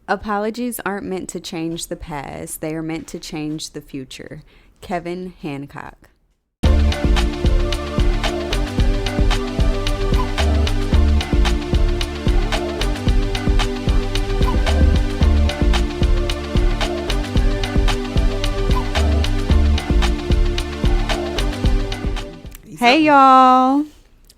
Apologies aren't meant to change the past, they are meant to change the future. Kevin Hancock. Hey y'all.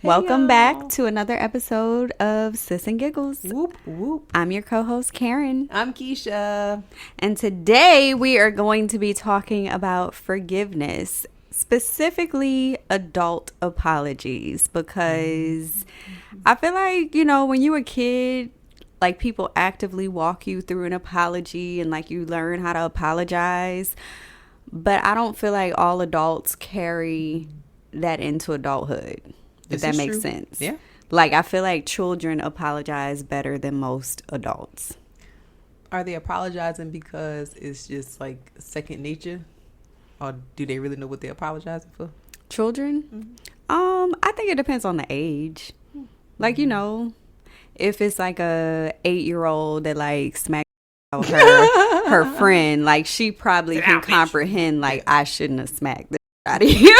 Welcome back to another episode of Sis and Giggles. Whoop, whoop. I'm your co-host Karen. I'm Keisha. And today we are going to be talking about forgiveness, specifically adult apologies, because I feel like, when you were a kid, like people actively walk you through an apology and like you learn how to apologize. But I don't feel like all adults carry that into adulthood. If that makes sense. Yeah. Like, I feel like children apologize better than most adults. Are they apologizing because it's just like second nature? Or do they really know what they're apologizing for? Children? I think it depends on the age. Like, if it's like a 8-year-old that like smacked her friend, like she probably can comprehend like I shouldn't have smacked the out of you.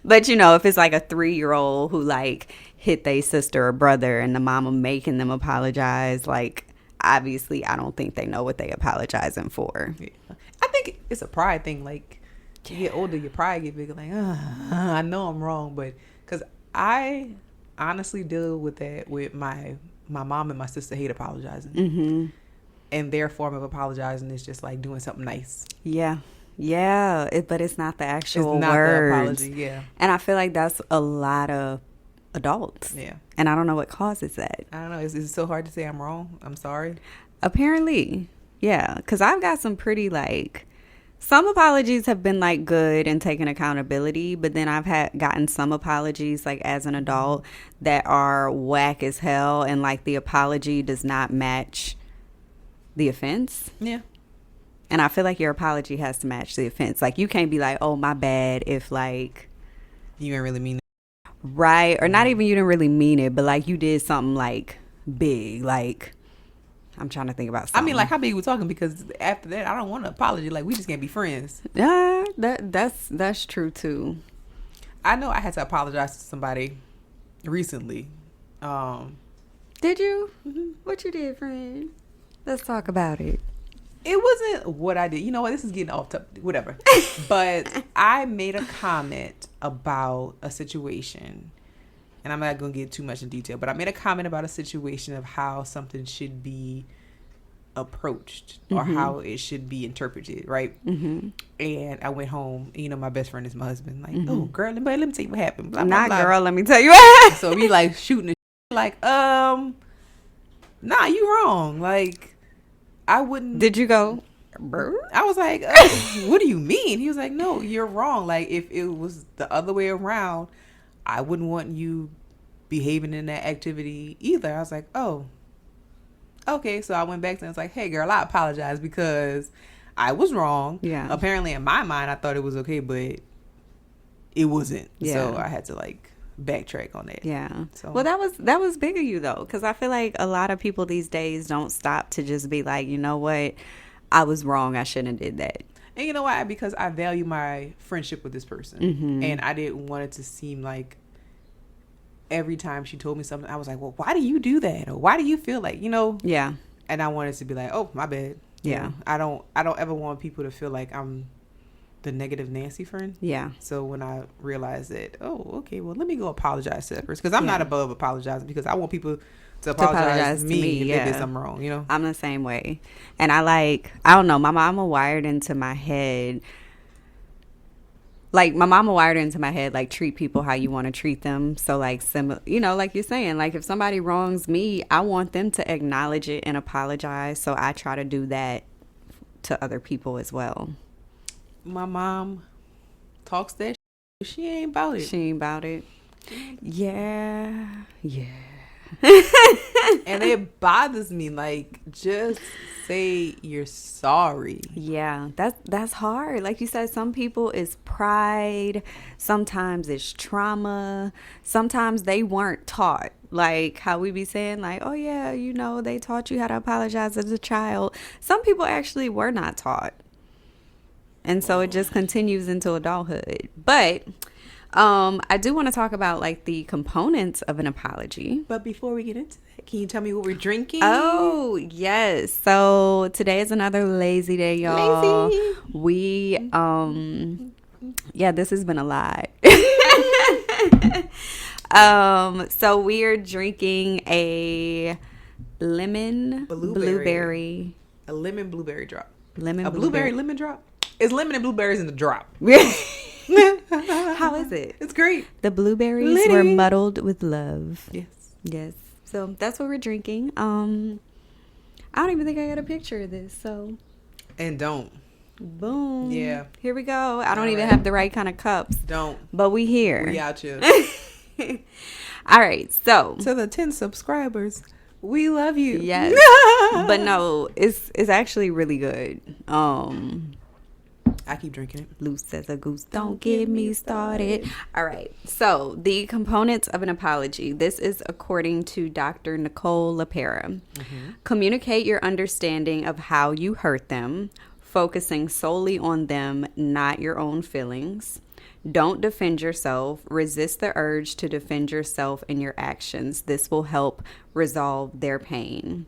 But if it's like a 3-year-old who like hit their sister or brother and the mama making them apologize, like obviously I don't think they know what they apologizing for. Yeah. I think it's a pride thing. Like you get older, your pride get bigger. Like I know I'm wrong, but because I honestly deal with that with my mom and my sister hate apologizing, and their form of apologizing is just like doing something nice. Yeah, but it's not the actual it's not words. The apology, yeah. And I feel like that's a lot of adults. Yeah. And I don't know what causes that. I don't know. It's so hard to say I'm wrong. I'm sorry. Apparently, yeah. Because I've got some pretty some apologies have been like good and taking accountability, but then I've gotten some apologies like as an adult that are whack as hell, and like the apology does not match the offense. Yeah. And I feel like your apology has to match the offense. Like, you can't be like, oh, my bad, if like you didn't really mean it. Right. Or not even you didn't really mean it, but like you did something like big. Like, I'm trying to think about something. I mean, like, how big we talking? Because after that, I don't want an apology. Like, we just can't be friends. Yeah, that's true too. I know I had to apologize to somebody recently. Did you? Mm-hmm. What you did, friend? Let's talk about it. It wasn't what I did. You know what? This is getting off topic. Whatever. But I made a comment about a situation. And I'm not going to get too much in detail. But I made a comment about a situation of how something should be approached. Or how it should be interpreted. Right? Mm-hmm. And I went home. And, my best friend is my husband. Like, oh, girl, let me tell you what happened. Blah, blah, blah. Girl, let me tell you what happened. So we like shooting. Like, nah, you wrong. Like. I wouldn't. Did you go? I was like, what do you mean? He was like, no, you're wrong. Like, if it was the other way around, I wouldn't want you behaving in that activity either. I was like, oh, okay. So I went back to him and was like, hey, girl, I apologize because I was wrong. Yeah. Apparently, in my mind, I thought it was okay, but it wasn't. Yeah. So I had to backtrack on that. Yeah. So. Well, that was big of you though, because I feel like a lot of people these days don't stop to just be like, you know what, I was wrong, I shouldn't have did that. And you know why? Because I value my friendship with this person, and I didn't want it to seem like every time she told me something, I was like, well, why do you do that, or why do you feel like, Yeah. And I wanted to be like, oh, my bad. Yeah. I don't ever want people to feel like I'm the negative Nancy friend. Yeah. So when I realized that, oh, okay, well, let me go apologize to that person, because I'm not above apologizing, because I want people to apologize to me if they did something wrong. I'm the same way, and I don't know. My mama wired into my head. Like, my mama wired into my head, like, treat people how you want to treat them. So, like, like you're saying, like, if somebody wrongs me, I want them to acknowledge it and apologize. So I try to do that to other people as well. My mom talks that she ain't about it. She ain't about it. Yeah. And it bothers me. Like, just say you're sorry. Yeah, that's hard. Like you said, some people it's pride, sometimes it's trauma, sometimes they weren't taught. Like how we be saying, like, oh yeah, they taught you how to apologize as a child. Some people actually were not taught. And so it just continues into adulthood. But I do want to talk about like the components of an apology. But before we get into that, can you tell me what we're drinking? Oh, yes. So today is another lazy day, y'all. Lazy. We this has been a lot. So we are drinking a lemon blueberry. A lemon blueberry drop. Lemon blueberry lemon drop? It's lemon and blueberries in the drop. How is it? It's great. The blueberries were muddled with love. Yes. So that's what we're drinking. I don't even think I got a picture of this. So. And don't. Boom. Yeah. Here we go. I don't even have the right kind of cups. Don't. But we here. We out here. All right. So. To the 10 subscribers, we love you. Yes. But no, it's actually really good. I keep drinking it. Loose as a goose. Don't get me started. All right. So the components of an apology. This is according to Dr. Nicole LaPera. Communicate your understanding of how you hurt them, focusing solely on them, not your own feelings. Don't defend yourself. Resist the urge to defend yourself and your actions. This will help resolve their pain.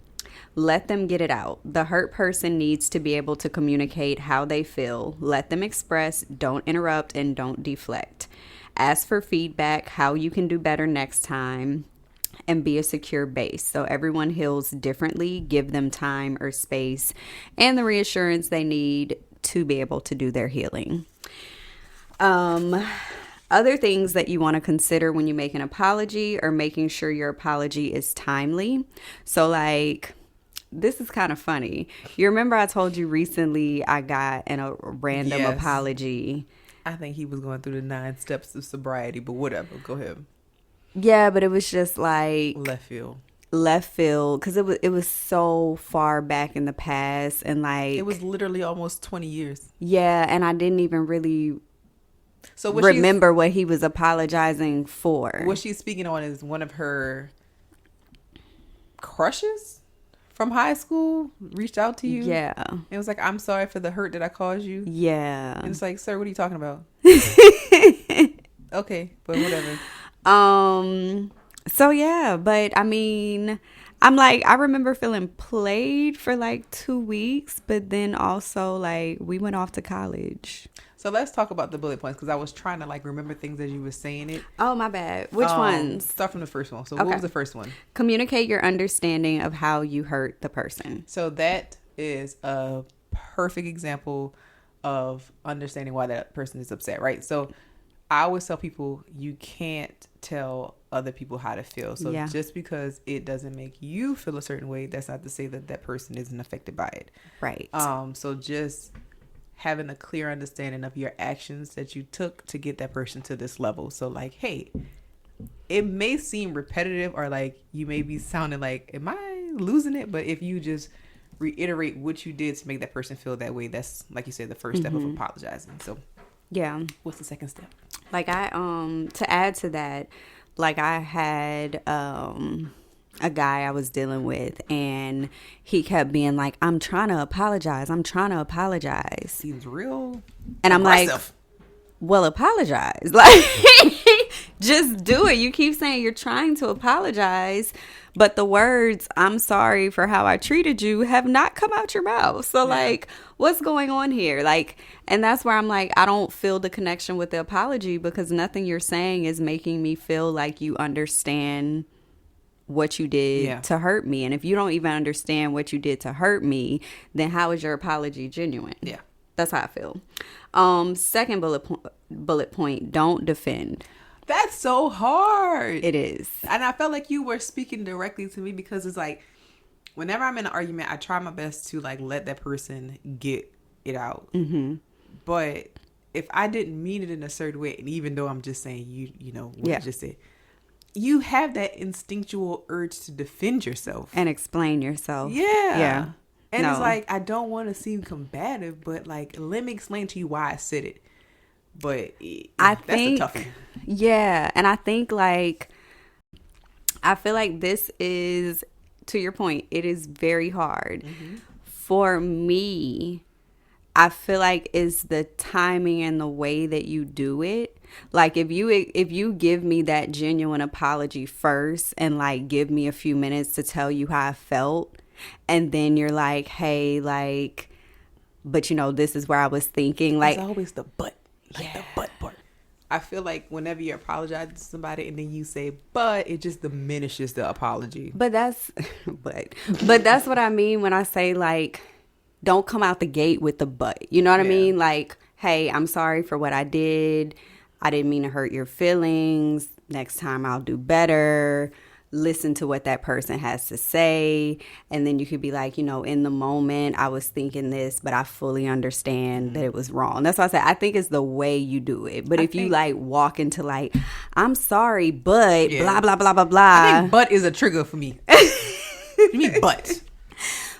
Let them get it out. The hurt person needs to be able to communicate how they feel. Let them express. Don't interrupt and don't deflect. Ask for feedback, how you can do better next time, and be a secure base. So everyone heals differently. Give them time or space and the reassurance they need to be able to do their healing. Other things that you want to consider when you make an apology are making sure your apology is timely. So like, this is kind of funny. You remember I told you recently I got a random apology. I think he was going through the 9 steps of sobriety, but whatever. Go ahead. Yeah, but it was just like left field because it was so far back in the past, and like it was literally almost 20 years. Yeah, and I didn't even really remember what he was apologizing for. What she's speaking on is one of her crushes from high school reached out to you. Yeah. It was like, I'm sorry for the hurt that I caused you. Yeah. And it's like, sir, what are you talking about? Okay, but whatever. So yeah, but I mean, I'm like, I remember feeling played for like 2 weeks, but then also like we went off to college. So let's talk about the bullet points, because I was trying to like remember things as you were saying it. Oh, my bad. Which ones? Start from the first one. So What was the first one? Communicate your understanding of how you hurt the person. So that is a perfect example of understanding why that person is upset, right? So I always tell people you can't tell other people how to feel. So just because it doesn't make you feel a certain way, that's not to say that that person isn't affected by it. Right. So just having a clear understanding of your actions that you took to get that person to this level. So like, hey, it may seem repetitive or like you may be sounding like, am I losing it? But if you just reiterate what you did to make that person feel that way, that's, like you said, the first step of apologizing. So yeah. What's the second step? Like to add to that, like I had a guy I was dealing with, and he kept being like, I'm trying to apologize. Seems real and I'm aggressive. Like, well, apologize. Like, just do it. You keep saying you're trying to apologize, but the words, I'm sorry for how I treated you, have not come out your mouth. So like, what's going on here? Like, and that's where I'm like, I don't feel the connection with the apology, because nothing you're saying is making me feel like you understand what you did to hurt me. And if you don't even understand what you did to hurt me, then how is your apology genuine? Yeah. That's how I feel. Second bullet point, don't defend. That's so hard. It is. And I felt like you were speaking directly to me, because it's like, whenever I'm in an argument, I try my best to like let that person get it out. Mm-hmm. But if I didn't mean it in a certain way, and even though I'm just saying you know what you just said, you have that instinctual urge to defend yourself and explain yourself. Yeah. And No. it's like, I don't want to seem combative, but like, let me explain to you why I said it. But that's the tough one. Yeah. And I think like, I feel like this is, to your point, it is very hard. For me, I feel like it's the timing and the way that you do it. Like if you give me that genuine apology first and like give me a few minutes to tell you how I felt, and then you're like, hey, like, but you know, this is where I was thinking. Like, it's always the but, like the but part. I feel like whenever you apologize to somebody and then you say but, it just diminishes the apology. But that's what I mean when I say like, don't come out the gate with the but. You know what I mean? Like, hey, I'm sorry for what I did. I didn't mean to hurt your feelings. Next time I'll do better. Listen to what that person has to say. And then you could be like, you know, in the moment I was thinking this, but I fully understand that it was wrong. That's why I said I think it's the way you do it. But if you like walk into like, I'm sorry, but blah, blah, blah, blah, blah. I think but is a trigger for me. You mean but?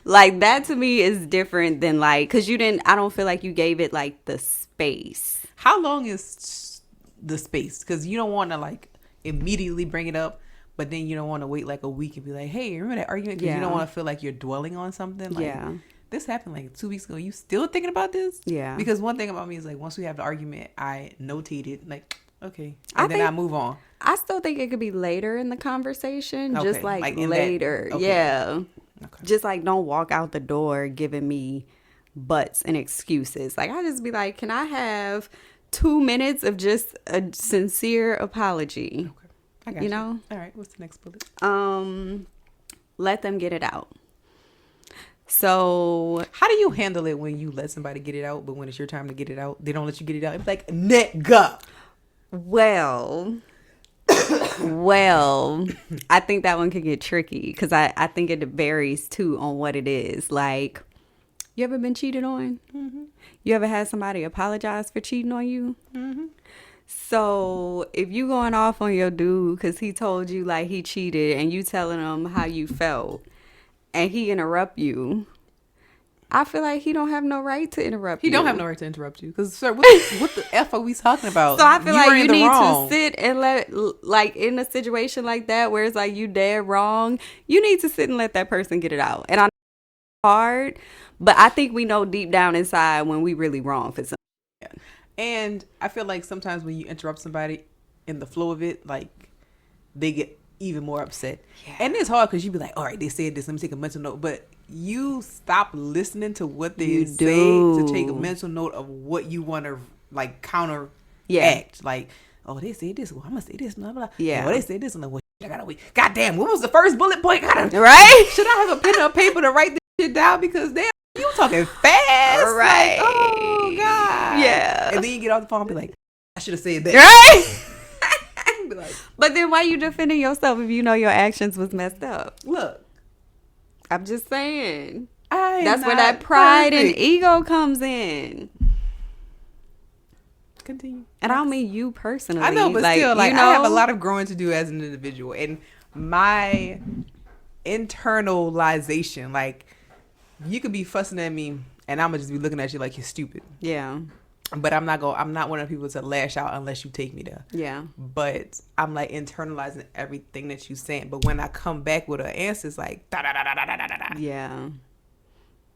Like that to me is different than like, because I don't feel like you gave it like the space. How long is the space? Because you don't want to like immediately bring it up, but then you don't want to wait like a week and be like, hey, remember that argument? Because you don't want to feel like you're dwelling on something. Like, this happened like 2 weeks ago. You still thinking about this? Yeah. Because one thing about me is like, once we have the argument, I notate it like, okay. And then I move on. I still think it could be later in the conversation. Okay. Just like later. Yeah. Okay. Just like don't walk out the door giving me buts and excuses. Like I just be like, can I have 2 minutes of just a sincere apology? Okay. I got you. know? All right. What's the next bullet? Let them get it out. So how do you handle it when you let somebody get it out, but when it's your time to get it out, they don't let you get it out? It's like, nigga. Well, I think that one could get tricky because I think it varies too on what it is. Like, you ever been cheated on? Mm-hmm. You ever had somebody apologize for cheating on you? Mm-hmm. So if you going off on your dude because he told you like he cheated and you telling him how you felt and he interrupt you, I feel like he don't have no right to interrupt you. He don't have no right to interrupt you. Because, sir, what the F are we talking about? So I feel like you need to sit and let, like, in a situation like that where it's like you dead wrong, you need to sit and let that person get it out. And I know it's hard, but I think we know deep down inside when we really wrong for something. Yeah. And I feel like sometimes when you interrupt somebody in the flow of it, like, they get even more upset. Yeah. And it's hard because you be like, all right, they said this, let me take a mental note. But you stop listening to what they say to take a mental note of what you want to like counteract. Yeah. Like, oh, they said this, well, I'm gonna say this, blah blah. Yeah. Oh, they said this, and like, well, I gotta wait. Goddamn, what was the first bullet point? Right? Should I have a pen or paper to write this shit down? Because damn, you talking fast. Right. Like, oh God. Yeah. And then you get off the phone and be like, I should have said that. Right. Like, but then why you defending yourself if you know your actions was messed up? Look, I'm just saying. That's where that pride and ego comes in. Continue. And I don't mean you personally. I know, but like, still, like, you know? I have a lot of growing to do as an individual. And my internalization, like, you could be fussing at me and I'm gonna just be looking at you like you're stupid. Yeah. But I'm not one of the people to lash out unless you take me there. Yeah. But I'm like internalizing everything that you're saying. But when I come back with an answer, it's like da da da da da da da da. Yeah.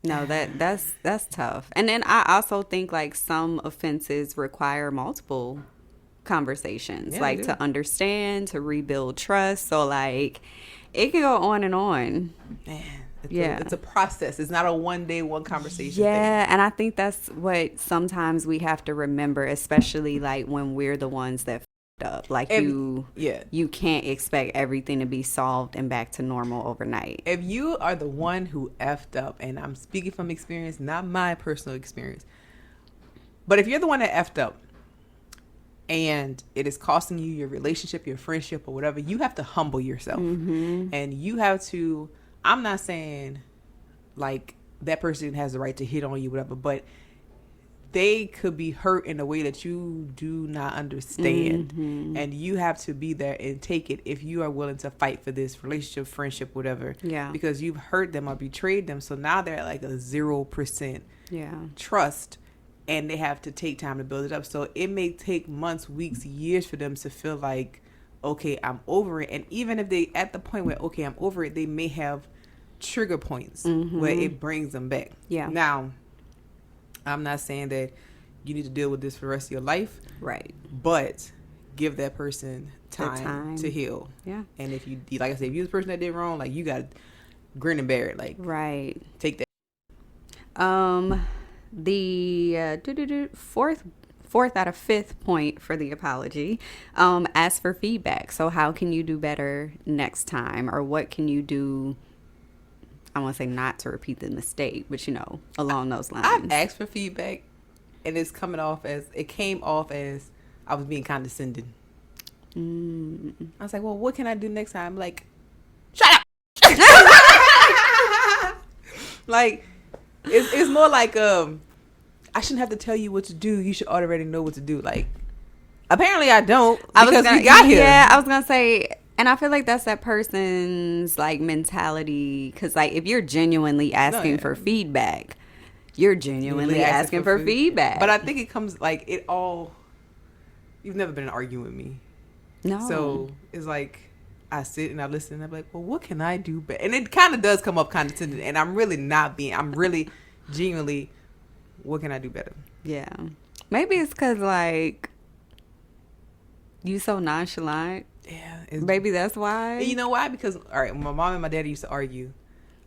No, that's tough. And then I also think like some offenses require multiple conversations, like to understand, to rebuild trust. So like it can go on and on. Man. It's a process. It's not a one day, one conversation thing. And I think that's what sometimes we have to remember, especially like when we're the ones that f***ed up. Like you can't expect everything to be solved and back to normal overnight. If you are the one who effed up, and I'm speaking from experience, not my personal experience, but if you're the one that effed up and it is costing you your relationship, your friendship, or whatever, you have to humble yourself. Mm-hmm. And you have to... I'm not saying like that person has the right to hit on you, whatever, but they could be hurt in a way that you do not understand. Mm-hmm. And you have to be there and take it if you are willing to fight for this relationship, friendship, whatever. Yeah. Because you've hurt them or betrayed them. So now they're at like a 0% trust, and they have to take time to build it up. So it may take months, weeks, years for them to feel like, okay, I'm over it. And even if they at the point where, okay, I'm over it, they may have trigger points where it brings them back. Yeah. Now, I'm not saying that you need to deal with this for the rest of your life. Right. But give that person time to heal. Yeah. And if you, like I said, if you're the person that did wrong, like, you got to grin and bear it. Like, right. Take that. The fourth out of fifth point for the apology, ask for feedback. So how can you do better next time? Or what can you do, I want to say not to repeat the mistake, but along those lines. I've asked for feedback, and it came off as I was being condescending. I was like, well, what can I do next time? Like, shut up. Like, it's more like, I shouldn't have to tell you what to do. You should already know what to do. Like, apparently I don't, because we got here. Yeah, I was going to say, and I feel like that's that person's, like, mentality. Because, like, if you're genuinely asking for feedback, you're genuinely asking for feedback. But I think it comes, like, you've never been in an argument with me. No. So, it's like, I sit and I listen and I'm like, well, what can I do better? And it kind of does come up condescending. And I'm really genuinely, what can I do better? Yeah. Maybe it's because, like, you so nonchalant. Yeah. Maybe that's why. And you know why? Because, all right, when my mom and my daddy used to argue,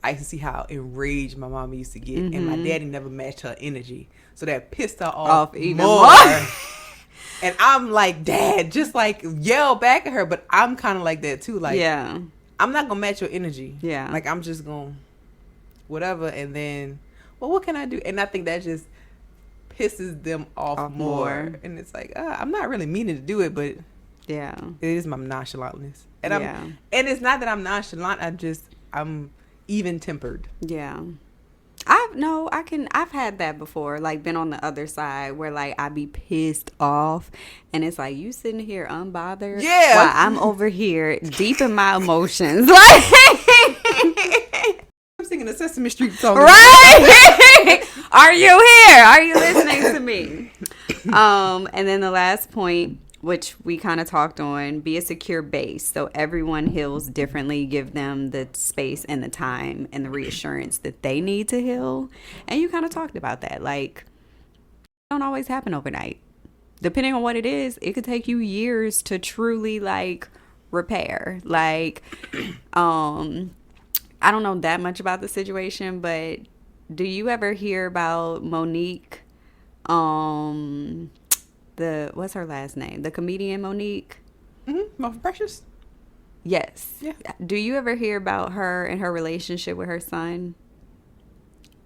I used to see how enraged my mom used to get. And my daddy never matched her energy. So that pissed her off even more. And I'm like, Dad, just like yell back at her. But I'm kind of like that too. Like, yeah, I'm not going to match your energy. Yeah. Like, I'm just going to whatever. And then, well, what can I do? And I think that just pisses them off more. And it's like, I'm not really meaning to do it, but yeah, it is my nonchalantness. And and it's not that I'm nonchalant. I'm even tempered. Yeah. I've had that before, like, been on the other side where, like, I be pissed off and it's like, you sitting here unbothered while I'm over here deep in my emotions. Like, I'm singing a Sesame Street song. Right? Are you here? Are you listening to me? And then the last point, which we kind of talked on, be a secure base. So everyone heals differently. Give them the space and the time and the reassurance that they need to heal. And you kind of talked about that. Like, it don't always happen overnight. Depending on what it is, it could take you years to truly, like, repair. like I don't know that much about the situation, but do you ever hear about Monique, what's her last name, the comedian Monique? Most Precious. Yes. Yeah. Do you ever hear about her and her relationship with her son?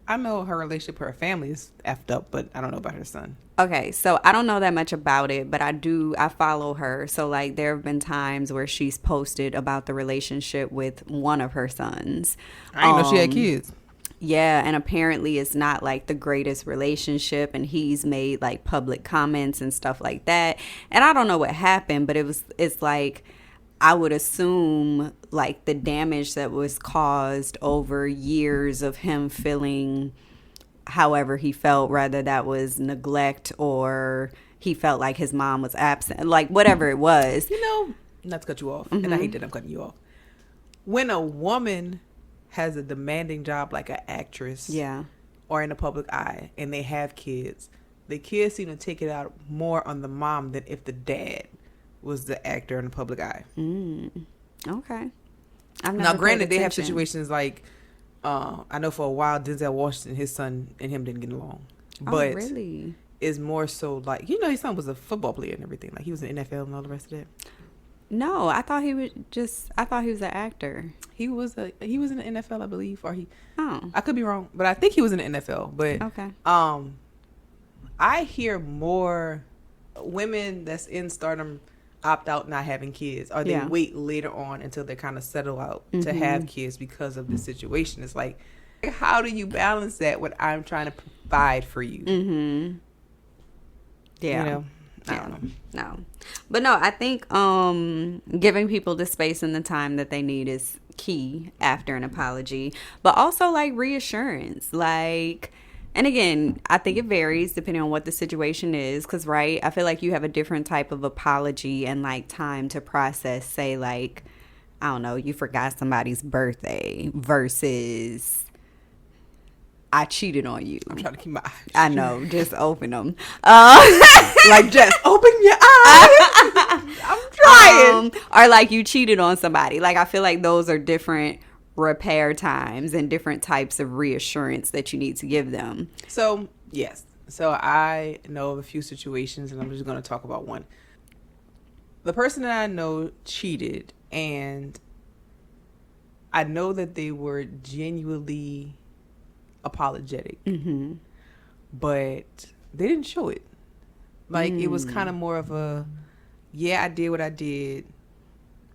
I know her relationship with her family is effed up, but I don't know about her son. Okay, so I don't know that much about it, but I follow her. So, like, there have been times where she's posted about the relationship with one of her sons. I didn't know she had kids. Yeah, and apparently it's not, like, the greatest relationship, and he's made, like, public comments and stuff like that. And I don't know what happened, but it's like, I would assume, like, the damage that was caused over years of him feeling however he felt, whether that was neglect or he felt like his mom was absent, like, whatever it was. Not to cut you off, and I hate that I'm cutting you off. When a woman has a demanding job like an actress, or in the public eye, and they have kids, the kids seem to take it out more on the mom than if the dad was the actor in the public eye. Okay. Now, granted, they have situations like, I know for a while Denzel Washington, his son and him didn't get along. But really? It's more so like, his son was a football player and everything. Like, he was in the NFL and all the rest of that. No, I thought he was an actor. He was in the NFL, I believe, or I could be wrong, but I think he was in the NFL. But okay. I hear more women that's in stardom opt out not having kids, or they wait later on until they kind of settle out to have kids because of the situation. It's like, how do you balance that when I'm trying to provide for you? Yeah. You know, I don't know. No. But no, I think giving people the space and the time that they need is key after an apology. But also like reassurance. Like, and again, I think it varies depending on what the situation is. Because, right, I feel like you have a different type of apology and like time to process, say, like, I don't know, you forgot somebody's birthday versus I cheated on you. I'm trying to keep my eyes. I know, just open them. Like, just open your eyes. I'm trying. Or like you cheated on somebody. Like, I feel like those are different repair times and different types of reassurance that you need to give them. So, yes. So, I know of a few situations, and I'm just going to talk about one. The person that I know cheated, and I know that they were genuinely apologetic, but they didn't show it. Like, it was kind of more of a, yeah, I did what I did.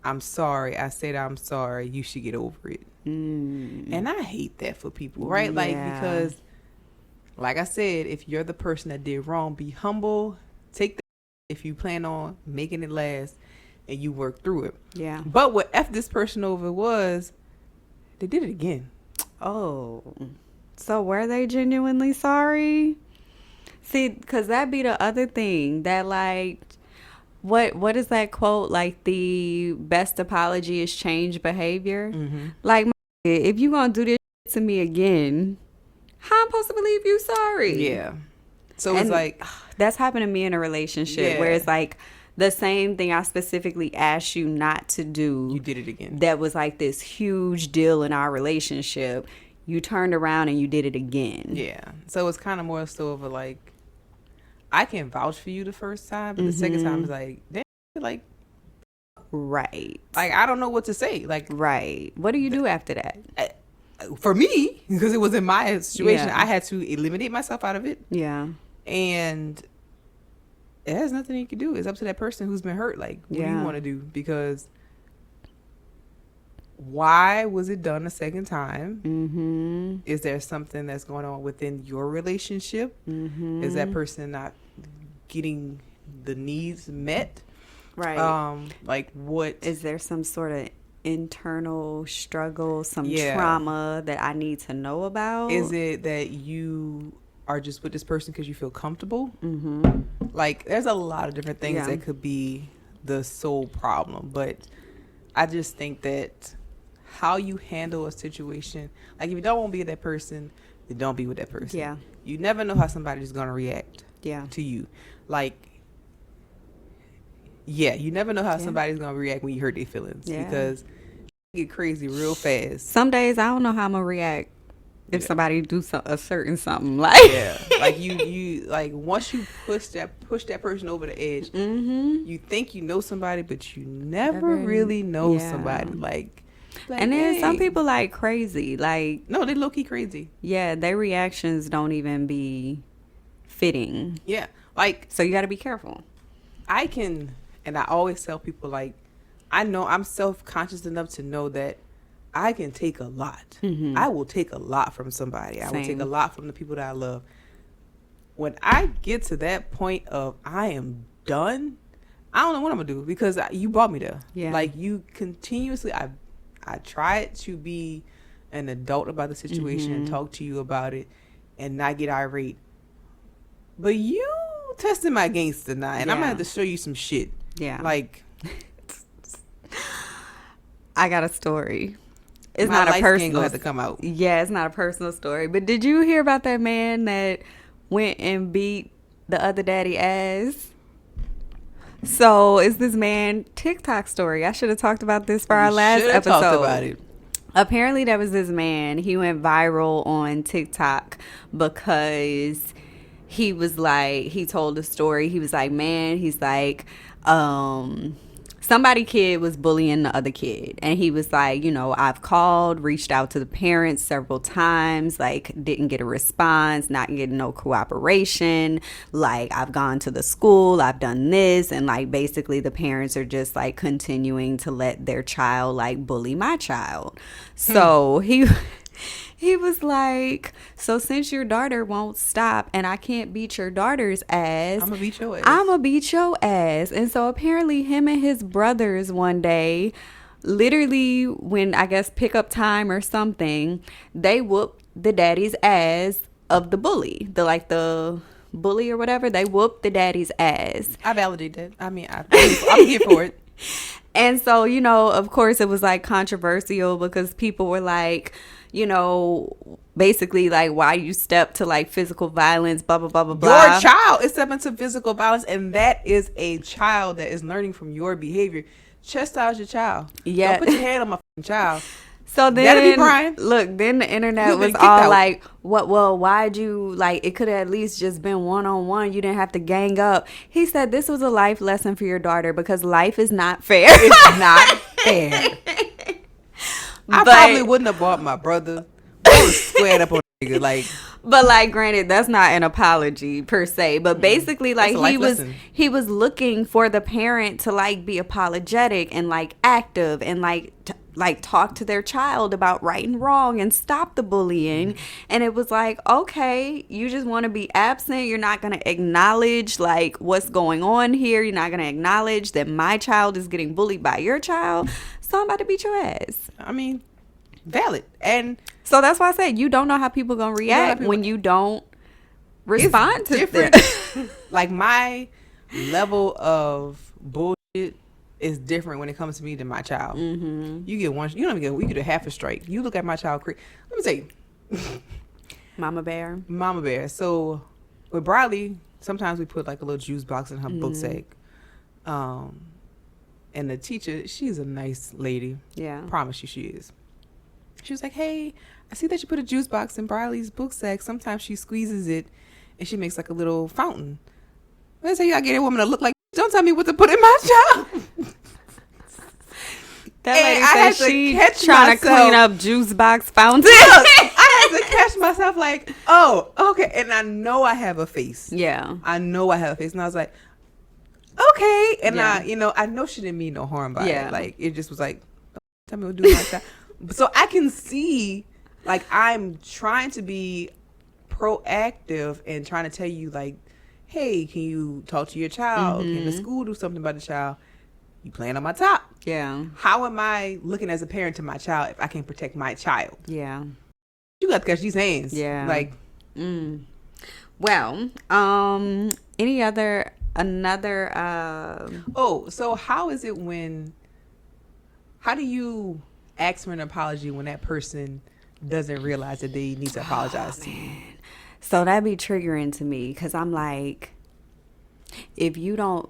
I'm sorry. I said I'm sorry. You should get over it. And I hate that for people, right? Yeah. Like, because, like I said, if you're the person that did wrong, be humble. Take the if you plan on making it last, and you work through it. Yeah. But what F this person over was, they did it again. Oh. So were they genuinely sorry? See, because that'd be the other thing that, like, what is that quote? Like, the best apology is change behavior. Like, if you gonna do this to me again, how I'm supposed to believe you sorry? Yeah. So it's like, that's happened to me in a relationship where it's like the same thing I specifically asked you not to do. you did it again. That was like this huge deal in our relationship. You turned around and you did it again. Yeah. So it's kind of more so of a like, I can vouch for you the first time, but the second time is like, damn, like, Right. I don't know what to say. Like, Right. What do you do after that? For me, because it was in my situation, Yeah. I had to eliminate myself out of it. Yeah. And it has nothing you can do. It's up to that person who's been hurt. Like, what do you want to do? Because why was it done a second time? Is there something that's going on within your relationship? Is that person not getting the needs met? Right. Like, what Is there some sort of internal struggle, some trauma that I need to know about? is it that you are just with this person because you feel comfortable? Like, there's a lot of different things that could be the sole problem, but I just think that how you handle a situation, like, if you don't want to be with that person, then don't be with that person. Yeah. You never know how somebody's going to react to you. Like, you never know how somebody's going to react when you hurt their feelings, because you get crazy real fast. Some days I don't know how I'm gonna react if somebody do a certain something. Like, like you like, once you push that person over the edge, you think you know somebody, but you never really know somebody. Like, and then some people like crazy. Like, no, they low key crazy. Yeah, their reactions don't even be fitting. Yeah, like, so you got to be careful. I can, and I always tell people, like, I know I'm self-conscious enough to know that I can take a lot. I will take a lot from somebody. I will take a lot from the people that I love. When I get to that point of I am done, I don't know what I'm gonna do, because you brought me there. Yeah. Like, you continuously, I tried to be an adult about the situation and talk to you about it and not get irate. But you tested my gangster now, and I'm gonna have to show you some shit. Yeah. Like, I got a story. It's not a personal. Gonna have to come out. Yeah, it's not a personal story. But did you hear about that man that went and beat the other daddy ass? So it's this man TikTok story. I should have talked about this for our last episode. Talked about it. Apparently, there was this man. He went viral on TikTok because he was like, he told a story. He was like, man, he's like, somebody kid was bullying the other kid, and he was like, you know, I've called, reached out to the parents several times, like, didn't get a response, not getting no cooperation, like, I've gone to the school, I've done this, and like, basically the parents are just like continuing to let their child like bully my child. So He was like, so since your daughter won't stop and I can't beat your daughter's ass, I'm gonna beat your ass. I'm gonna beat your ass. And so apparently him and his brothers one day, literally when I guess pickup time or something, they whooped the daddy's ass of the bully. The bully or whatever, they whooped the daddy's ass. I validate that. I mean, I'm here for it. And so, you know, of course it was like controversial because people were like, you know, basically like, why you step to like physical violence, blah, blah, blah, blah, blah. Your child is stepping to physical violence, and that is a child that is learning from your behavior. Chastise your child. Yeah. Don't put your hand on my fucking child. So then, look, then the internet was all out. Like, what? Well, why'd you, like, it could have at least just been one-on-one. You didn't have to gang up. He said this was a life lesson for your daughter because life is not fair. It's not fair. I probably wouldn't have bought my brother. I was squared up on a nigga, like. But like, granted, that's not an apology per se. But basically, like, he was looking for the parent to like be apologetic and like active and like talk to their child about right and wrong and stop the bullying. And it was like, okay, you just want to be absent. You're not going to acknowledge like what's going on here. You're not going to acknowledge that my child is getting bullied by your child. So I'm about to beat your ass. I mean, valid. And so that's why I said you don't know how people gonna react when you don't respond to different. Like, my level of bullshit is different when it comes to me than my child. Mm-hmm. You get one, you don't even get, you get a half a strike. You look at my child, let me tell you. Mama bear. So with Bradley, sometimes we put like a little juice box in her book sack. And the teacher, she's a nice lady. Yeah. Promise you she is. She was like, hey, I see that you put a juice box in Briley's book sack. Sometimes she squeezes it and she makes like a little fountain. Let's say I get a woman to look like, don't tell me what to put in my child. That lady said she trying to clean up juice box fountain. I had to catch myself like, oh, okay. And I know I have a face. Yeah. I know I have a face. And I was like, okay. And I know she didn't mean no harm by it. Like, it just was like, tell me what to do with my child. So I can see, like, I'm trying to be proactive and trying to tell you, like, hey, can you talk to your child? Can the school do something about the child? You playing on my top. Yeah. How am I looking as a parent to my child if I can't protect my child? Yeah. You got to catch these hands. Yeah. Like. Well, another. So how is it how do you ask for an apology when that person doesn't realize that they need to apologize to you? So that'd be triggering to me because I'm like, if you don't,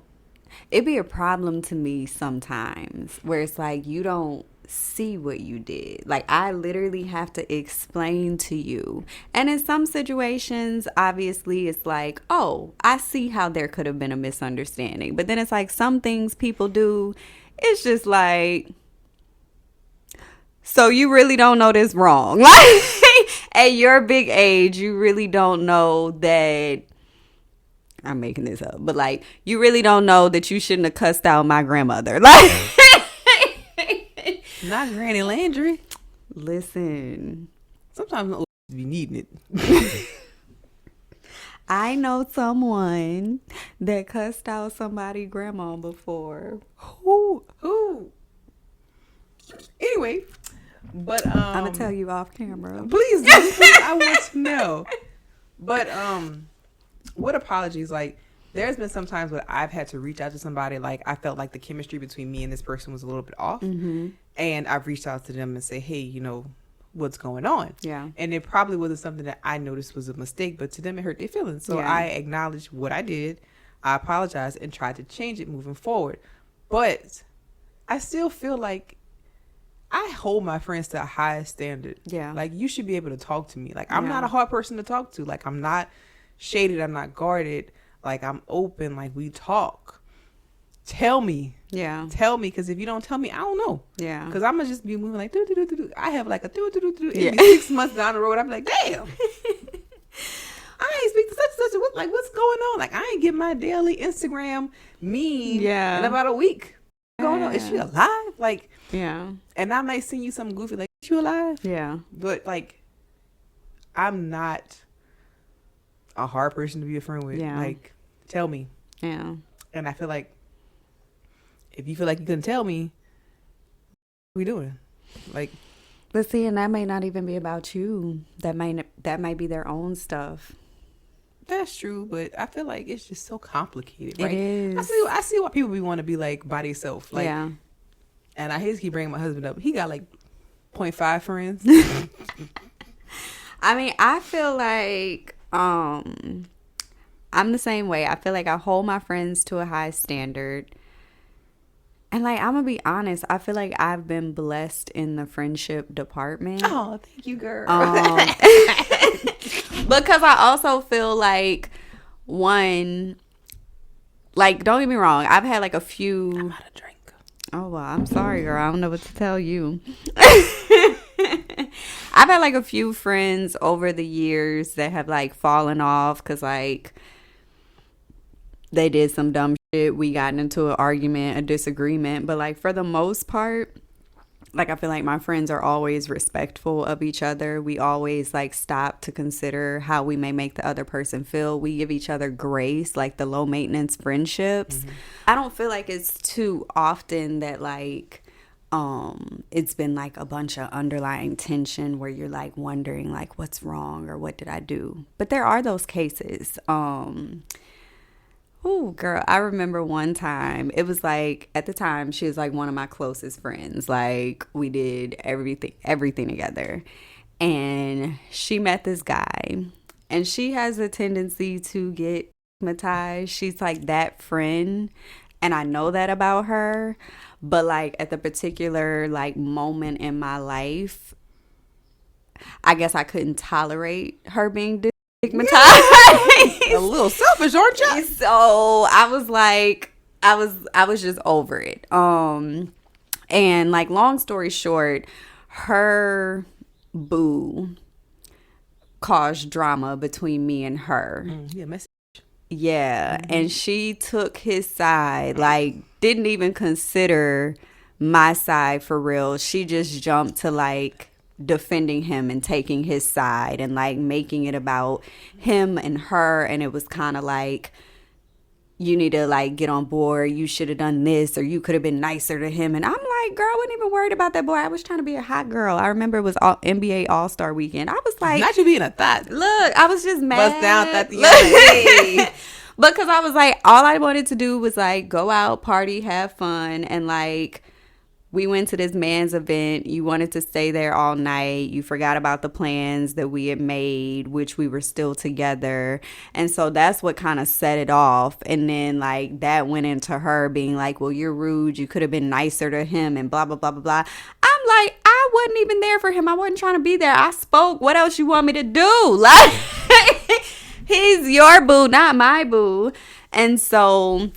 it'd be a problem to me sometimes where it's like you don't see what you did. Like, I literally have to explain to you. And in some situations, obviously, it's like, oh, I see how there could have been a misunderstanding. But then it's like some things people do, it's just like, so you really don't know this wrong. Like, at your big age, you really don't know that, I'm making this up, but like, you really don't know that you shouldn't have cussed out my grandmother. Like, not Granny Landry. Listen. Sometimes old be needing it. I know someone that cussed out somebody's grandma before. Who? Anyway. But I'm gonna tell you off camera. Please do. I want to know. But what apologies? Like, there's been some times where I've had to reach out to somebody. Like, I felt like the chemistry between me and this person was a little bit off, and I've reached out to them and say, hey, you know, what's going on? Yeah. And it probably wasn't something that I noticed was a mistake, but to them it hurt their feelings. So I acknowledged what I did. I apologized and tried to change it moving forward. But I still feel like I hold my friends to a high standard. Yeah. Like, you should be able to talk to me. Like, I'm not a hard person to talk to. Like, I'm not shaded. I'm not guarded. Like, I'm open. Like, we talk. Tell me. Yeah. Tell me. Because if you don't tell me, I don't know. Yeah. Because I'm going to just be moving like, do, do, do, do, do. I have like a do, do, do, do. Yeah. 6 months down the road, I'm like, damn. I ain't speak to such and such. Like, what's going on? Like, I ain't get my daily Instagram meme in about a week. What's going on? Is she alive? Like, yeah. And I might send you something goofy like, is you alive? Yeah. But like, I'm not a hard person to be a friend with. Yeah. Like, tell me. Yeah. And I feel like if you feel like you couldn't tell me, what are we doing? Like, But see, and that may not even be about you. That might be their own stuff. that's true, but I feel like it's just so complicated, It right? is. I see why people want to be like by themselves. Like, yeah. and I hate to keep bringing my husband up. He got like 0.5 friends. I mean, I feel like I'm the same way. I feel like I hold my friends to a high standard. And like, I'm gonna be honest, I feel like I've been blessed in the friendship department. Oh, thank you, girl. Because I also feel like don't get me wrong, I've had like a few. I'm out of drink. Oh well, I'm sorry, girl. I don't know what to tell you. I've had like a few friends over the years that have like fallen off because like they did some dumb shit. We got into an argument, a disagreement, but like for the most part, like I feel like my friends are always respectful of each other. We always like stop to consider how we may make the other person feel. We give each other grace, like the low maintenance friendships. Mm-hmm. I don't feel like it's too often that like it's been like a bunch of underlying tension where you're like wondering like what's wrong or what did I do. But there are those cases. Oh, girl, I remember one time, it was like, at the time, she was like one of my closest friends. Like, we did everything together. And she met this guy, and she has a tendency to get stigmatized. She's like that friend, and I know that about her. But like at the particular like moment in my life, I guess I couldn't tolerate her being stigmatized. A little selfish, aren't you? So I was like, I was just over it. And like, long story short, her boo caused drama between me and her. Message. Yeah, and she took his side, like didn't even consider my side for real. She just jumped to like defending him and taking his side and like making it about him and her, and it was kind of like, you need to like get on board, you should have done this, or you could have been nicer to him. And I'm like, girl, I wasn't even worried about that boy. I was trying to be a hot girl. I remember it was NBA All-Star weekend. I was like, not you being a thot. Look, I was just mad. Bust down at the end. Because I was like, all I wanted to do was like go out, party, have fun, and like we went to this man's event. You wanted to stay there all night. You forgot about the plans that we had made, which we were still together. And so that's what kind of set it off. And then like that went into her being like, well, you're rude. You could have been nicer to him and blah, blah, blah, blah, blah. I'm like, I wasn't even there for him. I wasn't trying to be there. I spoke. What else you want me to do? Like, he's your boo, not my boo. And so,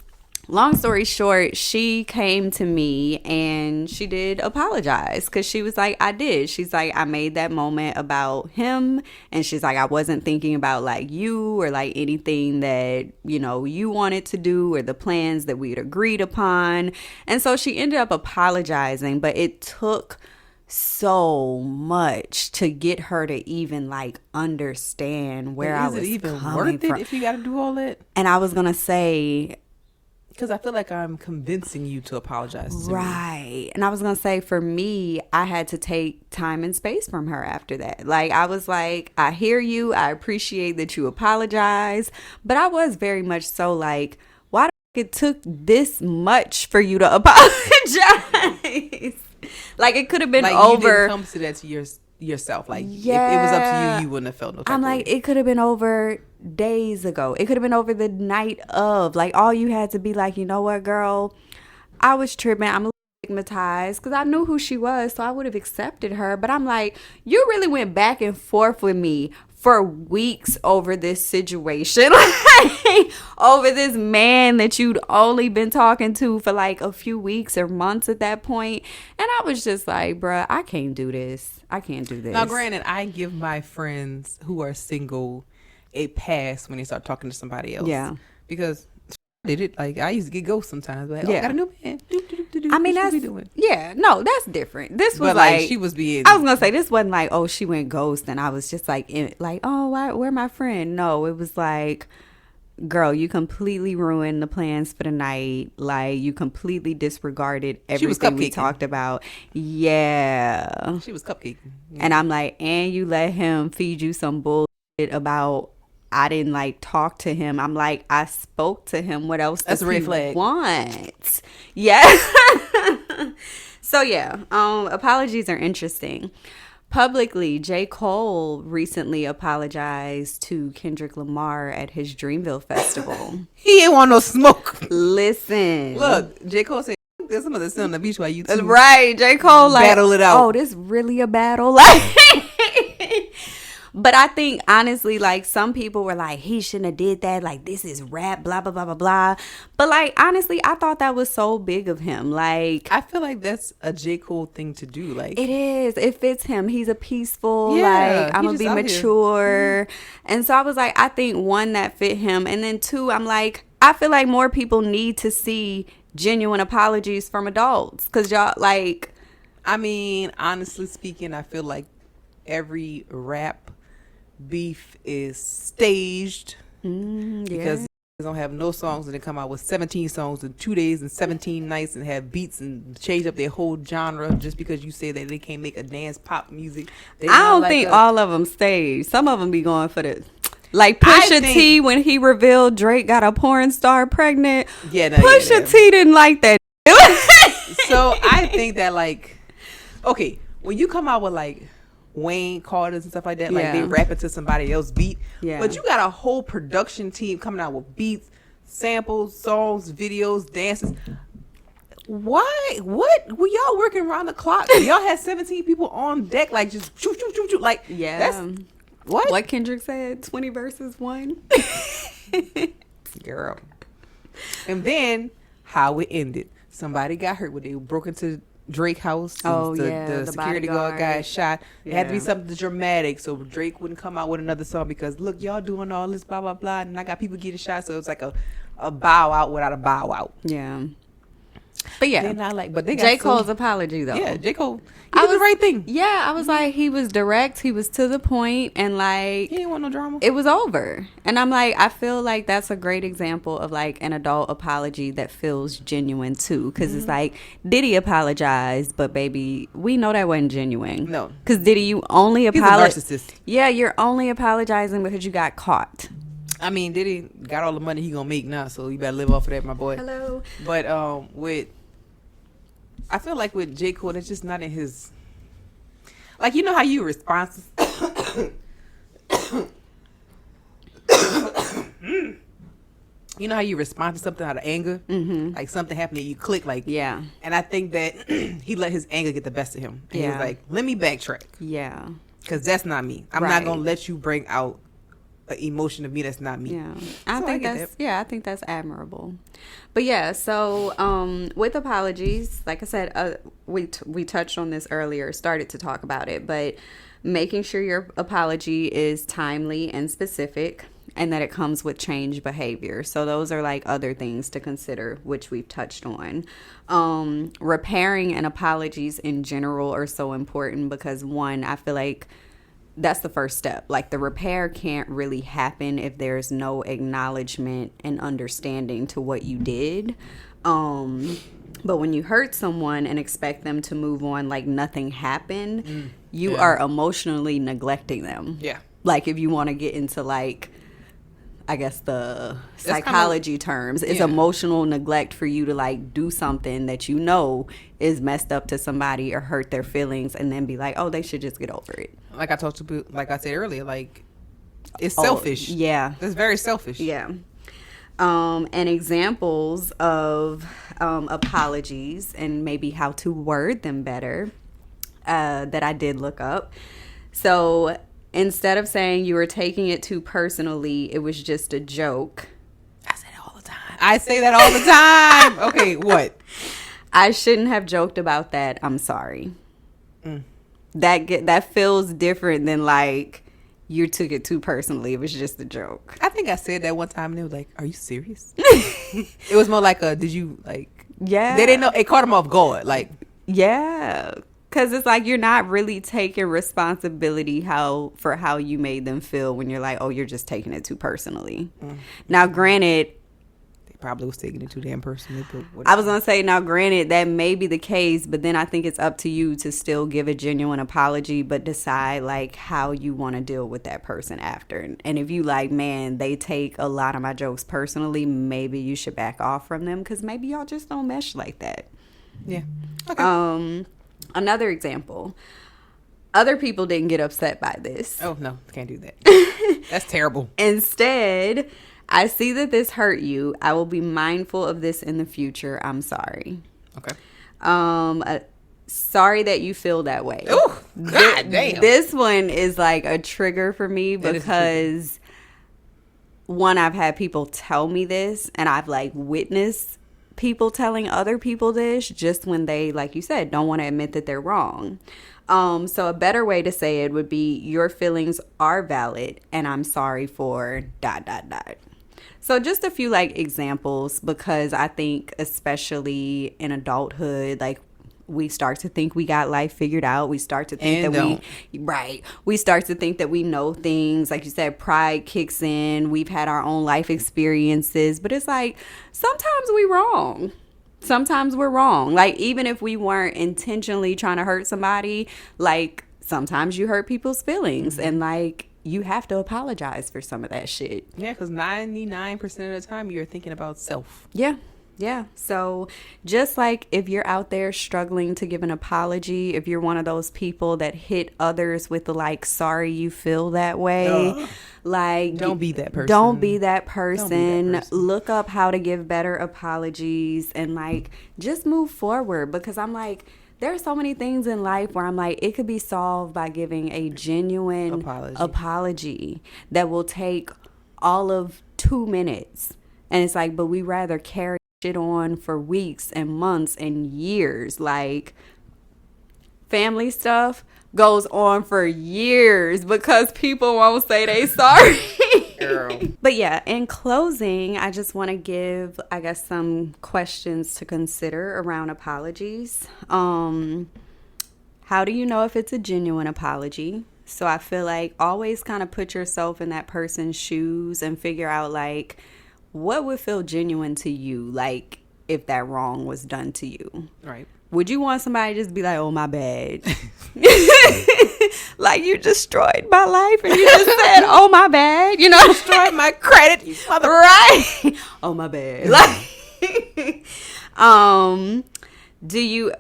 long story short, she came to me and she did apologize because she was like, I did. She's like, I made that moment about him. And she's like, I wasn't thinking about like you or like anything that, you know, you wanted to do or the plans that we'd agreed upon. And so she ended up apologizing, but it took so much to get her to even like understand where I was coming from. Is it even worth it if you got to do all that? And I was going to say, because I feel like I'm convincing you to apologize to right. Me. And I was going to say, for me, I had to take time and space from her after that. Like, I was like, I hear you. I appreciate that you apologize. But I was very much so like, why the fuck it took this much for you to apologize? Like, it could have been like over. You didn't come to that to yourself. Like, yeah. If it was up to you, you wouldn't have felt no type I'm like, it could have been over days ago. It could have been over the night of. Like, all you had to be like, you know what, girl? I was tripping. I'm a little stigmatized because I knew who she was, so I would have accepted her. But I'm like, you really went back and forth with me for weeks over this situation, like, over this man that you'd only been talking to for like a few weeks or months at that point. And I was just like, bruh, I can't do this. I can't do this. Now, granted, I give my friends who are single a pass when they start talking to somebody else. Yeah. Because I did it. Like, I used to get ghosts sometimes. Like, yeah. I got a new man. I mean, what that's she be doing? yeah. No, that's different. This was But like she was being. I was gonna say this wasn't like, oh, she went ghost, and I was just like, like, oh, where my friend? No, it was like, girl, you completely ruined the plans for the night. Like, you completely disregarded everything we talked about. Yeah, She was cupcaking. Yeah. and I'm like, and you let him feed you some bullshit about. I didn't like talk to him. I'm like, I spoke to him. What else does That's a red he flag. want? Yeah. So yeah, apologies are interesting. Publicly, J. Cole recently apologized to Kendrick Lamar at his Dreamville festival. He ain't want no smoke. Listen. Look, J. Cole said, there's some other sit on the beach while you two right, J. Cole like battle it out. Oh, this really a battle? Like but I think honestly, like some people were like, he shouldn't have did that. Like this is rap, blah blah blah blah blah. But like honestly, I thought that was so big of him. Like I feel like that's a J. Cole thing to do. Like it is. It fits him. He's a peaceful. Yeah, like I'm gonna be mature. And so I was like, I think one that fit him, and then two, I'm like, I feel like more people need to see genuine apologies from adults because y'all like. I mean, honestly speaking, I feel like every rap beef is staged because they don't have no songs and they come out with 17 songs in 2 days and 17 nights and have beats and change up their whole genre just because you say that they can't make a dance pop music. I don't think all of them staged. Some of them be going for the like Pusha T when he revealed Drake got a porn star pregnant. Yeah, Pusha T didn't like that. So I think that like, okay, when you come out with like Wayne Carter's and stuff like that, like they rapping to somebody else's beat. Yeah. But you got a whole production team coming out with beats, samples, songs, videos, dances. Why? What? Were y'all working around the clock? Y'all had 17 people on deck, like just shoot, shoot, shoot, shoot. Like, that's what? What Kendrick said, 20 versus 1. Girl. And then how it ended. Somebody got hurt when they broke into Drake house. The security guard got shot. It had to be something dramatic so Drake wouldn't come out with another song because look, y'all doing all this blah blah blah, and I got people getting shot, so it's like a bow out without a bow out. Yeah. But yeah, they're not like, but they got J. Cole's apology though. Yeah, J. Cole, he did the right thing. Yeah, I was like, he was direct, he was to the point, and like he didn't want no drama. It was over, and I'm like, I feel like that's a great example of like an adult apology that feels genuine too, because it's like, did he apologize? But baby, we know that wasn't genuine. No, because did you only apologize? He's a narcissist. Yeah, you're only apologizing because you got caught. I mean, Diddy got all the money he gonna make now, so you better live off of that, my boy. Hello. But I feel like with J. Cole, it's just not in his. Like, you know how you respond. You know how you respond to something out of anger, like something happened and you click, like yeah. And I think that he let his anger get the best of him. And he was like, let me backtrack. Yeah. Because that's not me. I'm not gonna let you bring out an emotion of me that's not me. Yeah, I think that's admirable. But yeah, so with apologies, like I said, we touched on this earlier, started to talk about it, but making sure your apology is timely and specific, and that it comes with changed behavior. So those are like other things to consider, which we've touched on. Repairing and apologies in general are so important because one, I feel like that's the first step. Like the repair can't really happen if there's no acknowledgement and understanding to what you did. But when you hurt someone and expect them to move on like nothing happened, you are emotionally neglecting them. Yeah. Like if you want to get into like, I guess the psychology terms, it's emotional neglect for you to like do something that you know is messed up to somebody or hurt their feelings and then be like, oh, they should just get over it. Like I said earlier, like it's selfish. Yeah. It's very selfish. Yeah. And examples of apologies and maybe how to word them better that I did look up. So instead of saying you were taking it too personally, it was just a joke. I say that all the time. I say that all the time. Okay, what? I shouldn't have joked about that. I'm sorry. That feels different than like you took it too personally. It was just a joke. I think I said that one time and they were like, "Are you serious?" It was more like did you like Yeah. They didn't know. It caught them off guard. Like, yeah. Because it's like you're not really taking responsibility for how you made them feel when you're like, oh, you're just taking it too personally. Now, granted, they probably was taking it too damn personally. But I was going to say, now, granted, that may be the case, but then I think it's up to you to still give a genuine apology, but decide, like, how you want to deal with that person after. And if you like, man, they take a lot of my jokes personally, maybe you should back off from them because maybe y'all just don't mesh like that. Yeah. Okay. Another example. Other people didn't get upset by this. Oh, no. Can't do that. That's terrible. Instead, I see that this hurt you. I will be mindful of this in the future. I'm sorry. Okay. Sorry that you feel that way. Oh, God damn. This one is like a trigger for me because, one, I've had people tell me this and I've like witnessed people telling other people this just when they, like you said, don't want to admit that they're wrong. So a better way to say it would be, your feelings are valid and I'm sorry for ... So just a few like examples, because I think especially in adulthood, like we start to think we got life figured out. We start to think we start to think that we know things. Like you said, pride kicks in. We've had our own life experiences, but it's like sometimes we're wrong. Like, even if we weren't intentionally trying to hurt somebody, like sometimes you hurt people's feelings, and like you have to apologize for some of that shit. Yeah, because 99% of the time you're thinking about self. Yeah. So just like if you're out there struggling to give an apology, if you're one of those people that hit others with the like, sorry you feel that way, like don't be that person. Don't be that person. Look up how to give better apologies and like just move forward, because I'm like, there are so many things in life where I'm like, it could be solved by giving a genuine apology that will take all of 2 minutes. And it's like, but we rather carry shit on for weeks and months and years. Like, family stuff goes on for years because people won't say they sorry. Girl. But yeah, in closing, I just want to give, I guess, some questions to consider around apologies. How do you know if it's a genuine apology? So I feel like always kind of put yourself in that person's shoes and figure out like, what would feel genuine to you, like if that wrong was done to you? Right. Would you want somebody to just be like, oh, my bad? Like, you destroyed my life and you just said, oh, my bad. You know, destroyed my credit, you mother. Right. Oh, my bad. Like, do you,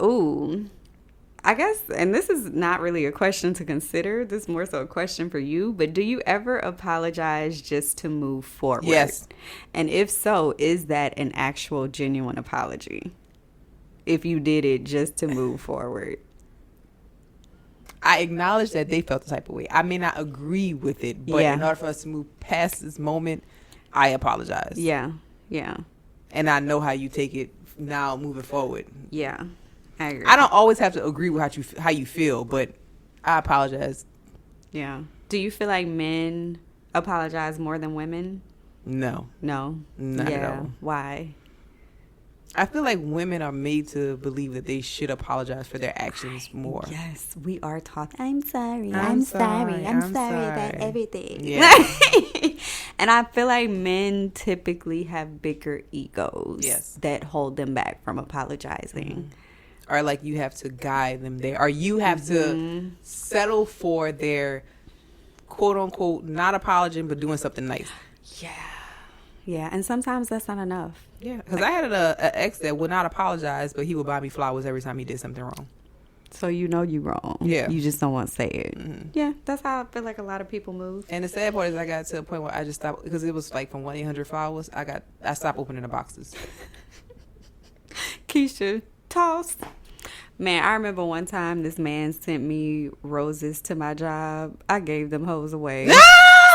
I guess, and this is not really a question to consider. This is more so a question for you. But do you ever apologize just to move forward? Yes. And if so, is that an actual genuine apology? If you did it just to move forward. I acknowledge that they felt the type of way. I may not agree with it, but in order for us to move past this moment, I apologize. Yeah. And I know how you take it now moving forward. Yeah. I agree. I don't always have to agree with how you feel, but I apologize. Yeah. Do you feel like men apologize more than women? No. Not at all. Why? I feel like women are made to believe that they should apologize for their actions more. Yes, we are taught, I'm sorry about everything. Yeah. And I feel like men typically have bigger egos that hold them back from apologizing. Or like you have to guide them there. Or you have to settle for their quote unquote not apologizing but doing something nice. Yeah, and sometimes that's not enough. Yeah, because I had an ex that would not apologize, but he would buy me flowers every time he did something wrong. So you know you wrong. Yeah. You just don't want to say it. Mm-hmm. Yeah, that's how I feel like a lot of people move. And the sad part is I got to a point where I just stopped, because it was like from 1-800 flowers, I stopped opening the boxes. Keisha, toss. Man, I remember one time this man sent me roses to my job. I gave them hoes away.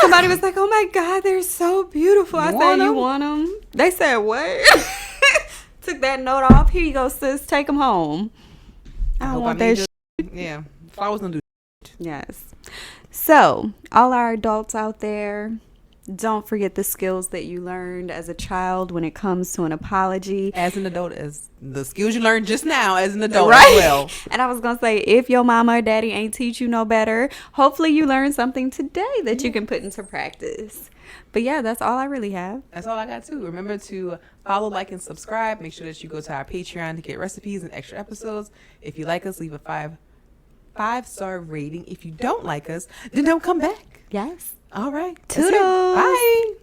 Somebody was like, oh my God, they're so beautiful. I said, you want them? They said, what? Took that note off. Here you go, sis. Take them home. I don't want that shit. Yeah. Flowers don't do shit. Yes. So, all our adults out there, Don't forget the skills that you learned as a child when it comes to an apology. As an adult, as the skills you learned just now as an adult Right? as well. And I was going to say, if your mama or daddy ain't teach you no better, hopefully you learned something today that you can put into practice. But yeah, that's all I really have. That's all I got too. Remember to follow, like, and subscribe. Make sure that you go to our Patreon to get recipes and extra episodes. If you like us, leave a five-star rating. If you don't like us, then don't come back. Yes. All right. That's it. Toodles. Bye.